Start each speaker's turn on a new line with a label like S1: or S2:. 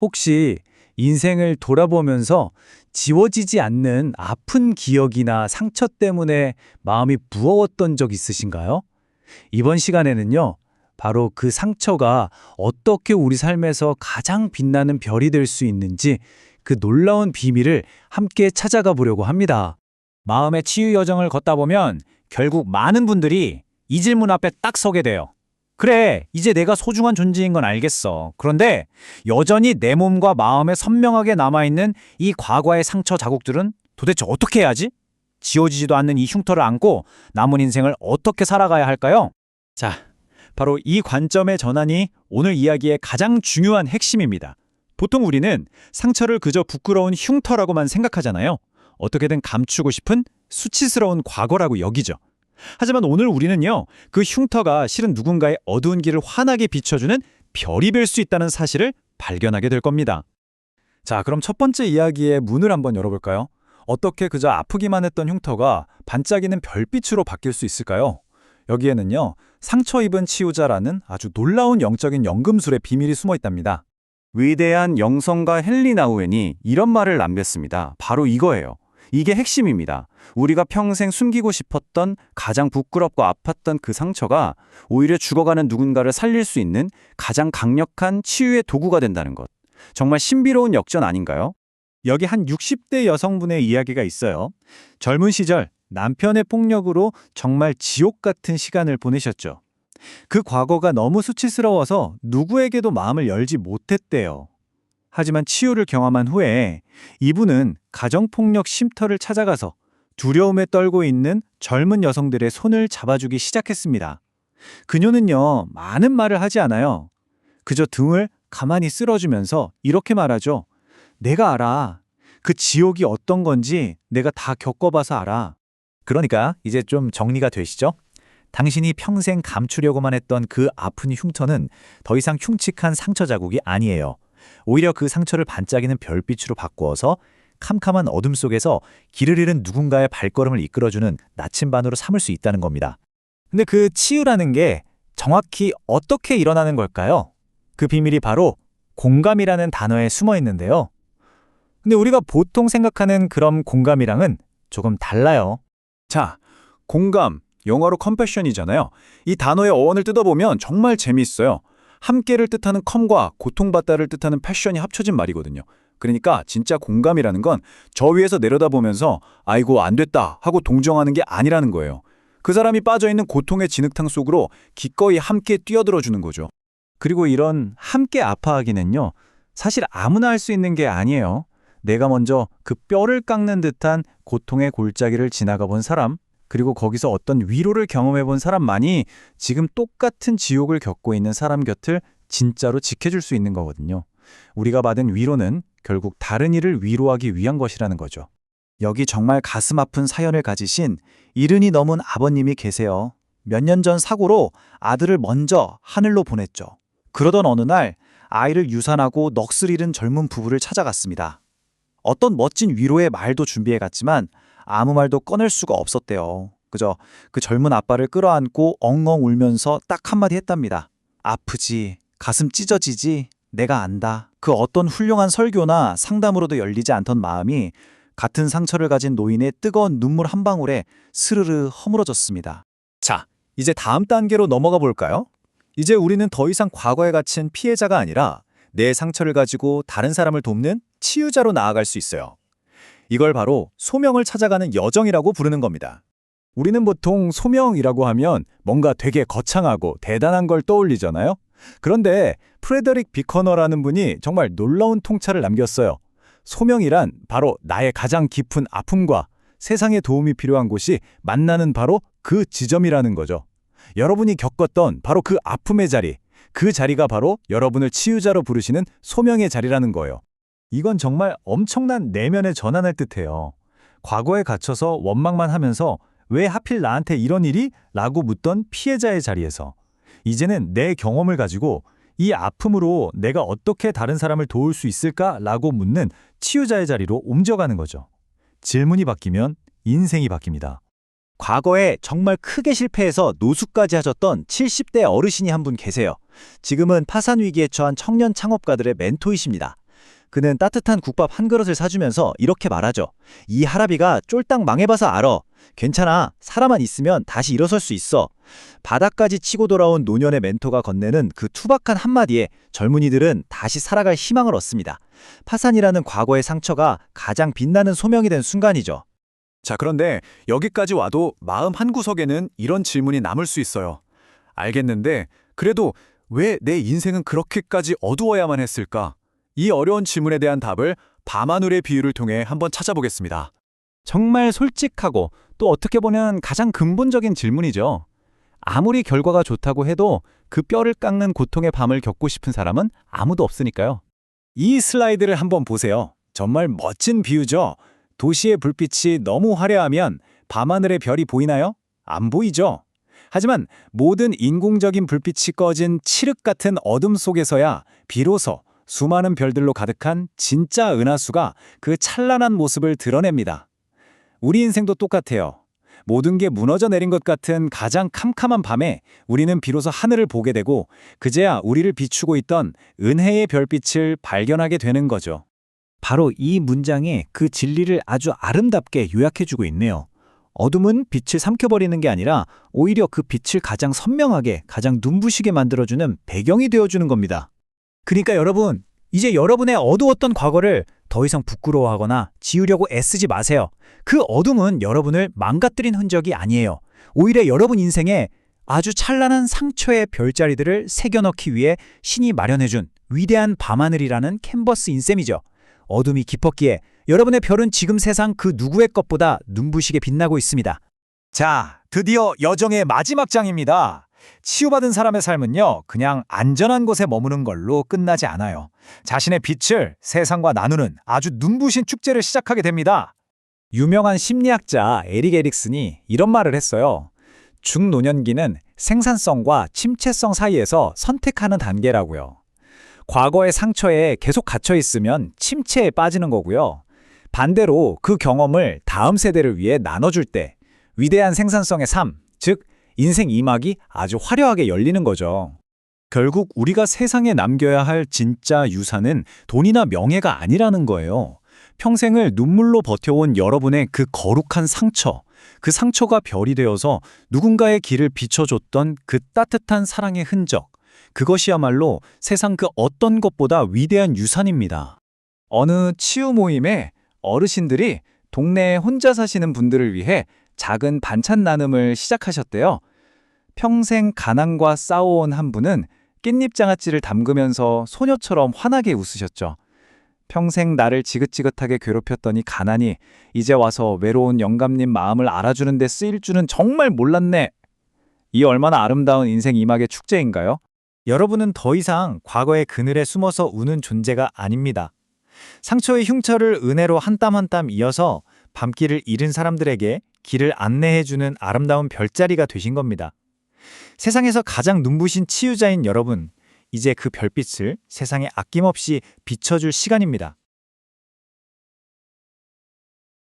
S1: 혹시 인생을 돌아보면서 지워지지 않는 아픈 기억이나 상처 때문에 마음이 무거웠던 적 있으신가요? 이번 시간에는요, 바로 그 상처가 어떻게 우리 삶에서 가장 빛나는 별이 될 수 있는지 그 놀라운 비밀을 함께 찾아가 보려고 합니다.
S2: 마음의 치유 여정을 걷다 보면 결국 많은 분들이 이 질문 앞에 딱 서게 돼요. 그래, 이제 내가 소중한 존재인 건 알겠어. 그런데 여전히 내 몸과 마음에 선명하게 남아있는 이 과거의 상처 자국들은 도대체 어떻게 해야지? 지워지지도 않는 이 흉터를 안고 남은 인생을 어떻게 살아가야 할까요? 자, 바로 이 관점의 전환이 오늘 이야기의 가장 중요한 핵심입니다. 보통 우리는 상처를 그저 부끄러운 흉터라고만 생각하잖아요. 어떻게든 감추고 싶은 수치스러운 과거라고 여기죠. 하지만 오늘 우리는요, 그 흉터가 실은 누군가의 어두운 길을 환하게 비춰주는 별이 될 수 있다는 사실을 발견하게 될 겁니다. 자, 그럼 첫 번째 이야기의 문을 한번 열어볼까요? 어떻게 그저 아프기만 했던 흉터가 반짝이는 별빛으로 바뀔 수 있을까요? 여기에는요, 상처 입은 치유자라는 아주 놀라운 영적인 연금술의 비밀이 숨어 있답니다. 위대한 영성가 헨리 나우엔이 이런 말을 남겼습니다. 바로 이거예요. 이게 핵심입니다. 우리가 평생 숨기고 싶었던 가장 부끄럽고 아팠던 그 상처가 오히려 죽어가는 누군가를 살릴 수 있는 가장 강력한 치유의 도구가 된다는 것. 정말 신비로운 역전 아닌가요? 여기 한 60대 여성분의 이야기가 있어요. 젊은 시절 남편의 폭력으로 정말 지옥 같은 시간을 보내셨죠. 그 과거가 너무 수치스러워서 누구에게도 마음을 열지 못했대요. 하지만 치유를 경험한 후에 이분은 가정폭력 쉼터를 찾아가서 두려움에 떨고 있는 젊은 여성들의 손을 잡아주기 시작했습니다. 그녀는요, 많은 말을 하지 않아요. 그저 등을 가만히 쓸어주면서 이렇게 말하죠. 내가 알아. 그 지옥이 어떤 건지 내가 다 겪어봐서 알아. 그러니까 이제 좀 정리가 되시죠? 당신이 평생 감추려고만 했던 그 아픈 흉터는 더 이상 흉측한 상처 자국이 아니에요. 오히려 그 상처를 반짝이는 별빛으로 바꾸어서 캄캄한 어둠 속에서 길을 잃은 누군가의 발걸음을 이끌어주는 나침반으로 삼을 수 있다는 겁니다. 근데 그 치유라는 게 정확히 어떻게 일어나는 걸까요? 그 비밀이 바로 공감이라는 단어에 숨어 있는데요. 근데 우리가 보통 생각하는 그런 공감이랑은 조금 달라요. 자, 공감, 영어로 컴패션이잖아요. 이 단어의 어원을 뜯어보면 정말 재미있어요. 함께를 뜻하는 컴과 고통받다를 뜻하는 패션이 합쳐진 말이거든요. 그러니까 진짜 공감이라는 건 저 위에서 내려다보면서 아이고 안 됐다 하고 동정하는 게 아니라는 거예요. 그 사람이 빠져있는 고통의 진흙탕 속으로 기꺼이 함께 뛰어들어주는 거죠. 그리고 이런 함께 아파하기는요, 사실 아무나 할 수 있는 게 아니에요. 내가 먼저 그 뼈를 깎는 듯한 고통의 골짜기를 지나가 본 사람, 그리고 거기서 어떤 위로를 경험해 본 사람만이 지금 똑같은 지옥을 겪고 있는 사람 곁을 진짜로 지켜줄 수 있는 거거든요. 우리가 받은 위로는 결국 다른 이를 위로하기 위한 것이라는 거죠. 여기 정말 가슴 아픈 사연을 가지신 70이 넘은 아버님이 계세요. 몇 년 전 사고로 아들을 먼저 하늘로 보냈죠. 그러던 어느 날 아이를 유산하고 넋을 잃은 젊은 부부를 찾아갔습니다. 어떤 멋진 위로의 말도 준비해 갔지만 아무 말도 꺼낼 수가 없었대요. 그저 그 젊은 아빠를 끌어안고 엉엉 울면서 딱 한마디 했답니다. 아프지, 가슴 찢어지지, 내가 안다. 그 어떤 훌륭한 설교나 상담으로도 열리지 않던 마음이 같은 상처를 가진 노인의 뜨거운 눈물 한 방울에 스르르 허물어졌습니다. 자, 이제 다음 단계로 넘어가 볼까요? 이제 우리는 더 이상 과거에 갇힌 피해자가 아니라 내 상처를 가지고 다른 사람을 돕는 치유자로 나아갈 수 있어요. 이걸 바로 소명을 찾아가는 여정이라고 부르는 겁니다. 우리는 보통 소명이라고 하면 뭔가 되게 거창하고 대단한 걸 떠올리잖아요. 그런데 프레더릭 비커너라는 분이 정말 놀라운 통찰을 남겼어요. 소명이란 바로 나의 가장 깊은 아픔과 세상에 도움이 필요한 곳이 만나는 바로 그 지점이라는 거죠. 여러분이 겪었던 바로 그 아픔의 자리, 그 자리가 바로 여러분을 치유자로 부르시는 소명의 자리라는 거예요. 이건 정말 엄청난 내면의 전환을 뜻해요. 과거에 갇혀서 원망만 하면서 왜 하필 나한테 이런 일이? 라고 묻던 피해자의 자리에서 이제는 내 경험을 가지고 이 아픔으로 내가 어떻게 다른 사람을 도울 수 있을까? 라고 묻는 치유자의 자리로 옮겨가는 거죠. 질문이 바뀌면 인생이 바뀝니다. 과거에 정말 크게 실패해서 노숙까지 하셨던 70대 어르신이 한 분 계세요. 지금은 파산 위기에 처한 청년 창업가들의 멘토이십니다.
S3: 그는 따뜻한 국밥 한 그릇을 사주면서 이렇게 말하죠. 이 할아비가 쫄딱 망해봐서 알아. 괜찮아. 살아만 있으면 다시 일어설 수 있어. 바닥까지 치고 돌아온 노년의 멘토가 건네는 그 투박한 한마디에 젊은이들은 다시 살아갈 희망을 얻습니다. 파산이라는 과거의 상처가 가장 빛나는 소명이 된 순간이죠.
S4: 자, 그런데 여기까지 와도 마음 한구석에는 이런 질문이 남을 수 있어요. 알겠는데 그래도 왜 내 인생은 그렇게까지 어두워야만 했을까? 이 어려운 질문에 대한 답을 밤하늘의 비유를 통해 한번 찾아보겠습니다.
S2: 정말 솔직하고 또 어떻게 보면 가장 근본적인 질문이죠. 아무리 결과가 좋다고 해도 그 뼈를 깎는 고통의 밤을 겪고 싶은 사람은 아무도 없으니까요. 이 슬라이드를 한번 보세요. 정말 멋진 비유죠. 도시의 불빛이 너무 화려하면 밤하늘의 별이 보이나요? 안 보이죠. 하지만 모든 인공적인 불빛이 꺼진 칠흑 같은 어둠 속에서야 비로소 수많은 별들로 가득한 진짜 은하수가 그 찬란한 모습을 드러냅니다. 우리 인생도 똑같아요. 모든 게 무너져 내린 것 같은 가장 캄캄한 밤에 우리는 비로소 하늘을 보게 되고 그제야 우리를 비추고 있던 은혜의 별빛을 발견하게 되는 거죠. 바로 이 문장이 그 진리를 아주 아름답게 요약해주고 있네요. 어둠은 빛을 삼켜버리는 게 아니라 오히려 그 빛을 가장 선명하게, 가장 눈부시게 만들어주는 배경이 되어주는 겁니다. 그러니까 여러분, 이제 여러분의 어두웠던 과거를 더 이상 부끄러워하거나 지우려고 애쓰지 마세요. 그 어둠은 여러분을 망가뜨린 흔적이 아니에요. 오히려 여러분 인생에 아주 찬란한 상처의 별자리들을 새겨넣기 위해 신이 마련해준 위대한 밤하늘이라는 캔버스 인셈이죠. 어둠이 깊었기에 여러분의 별은 지금 세상 그 누구의 것보다 눈부시게 빛나고 있습니다. 자, 드디어 여정의 마지막 장입니다. 치유받은 사람의 삶은요, 그냥 안전한 곳에 머무는 걸로 끝나지 않아요. 자신의 빛을 세상과 나누는 아주 눈부신 축제를 시작하게 됩니다. 유명한 심리학자 에릭 에릭슨이 이런 말을 했어요. 중노년기는 생산성과 침체성 사이에서 선택하는 단계라고요. 과거의 상처에 계속 갇혀 있으면 침체에 빠지는 거고요. 반대로 그 경험을 다음 세대를 위해 나눠줄 때 위대한 생산성의 삶, 즉 인생 2막이 아주 화려하게 열리는 거죠. 결국 우리가 세상에 남겨야 할 진짜 유산은 돈이나 명예가 아니라는 거예요. 평생을 눈물로 버텨온 여러분의 그 거룩한 상처, 그 상처가 별이 되어서 누군가의 길을 비춰줬던 그 따뜻한 사랑의 흔적, 그것이야말로 세상 그 어떤 것보다 위대한 유산입니다. 어느 치유 모임에 어르신들이 동네에 혼자 사시는 분들을 위해 작은 반찬 나눔을 시작하셨대요. 평생 가난과 싸워온 한 분은 깻잎장아찌를 담그면서 소녀처럼 환하게 웃으셨죠. 평생 나를 지긋지긋하게 괴롭혔더니 가난이 이제 와서 외로운 영감님 마음을 알아주는 데 쓰일 줄은 정말 몰랐네. 이 얼마나 아름다운 인생 2막의 축제인가요? 여러분은 더 이상 과거의 그늘에 숨어서 우는 존재가 아닙니다. 상처의 흉터를 은혜로 한 땀 한 땀 이어서 밤길을 잃은 사람들에게 길을 안내해주는 아름다운 별자리가 되신 겁니다. 세상에서 가장 눈부신 치유자인 여러분, 이제 그 별빛을 세상에 아낌없이 비춰줄 시간입니다.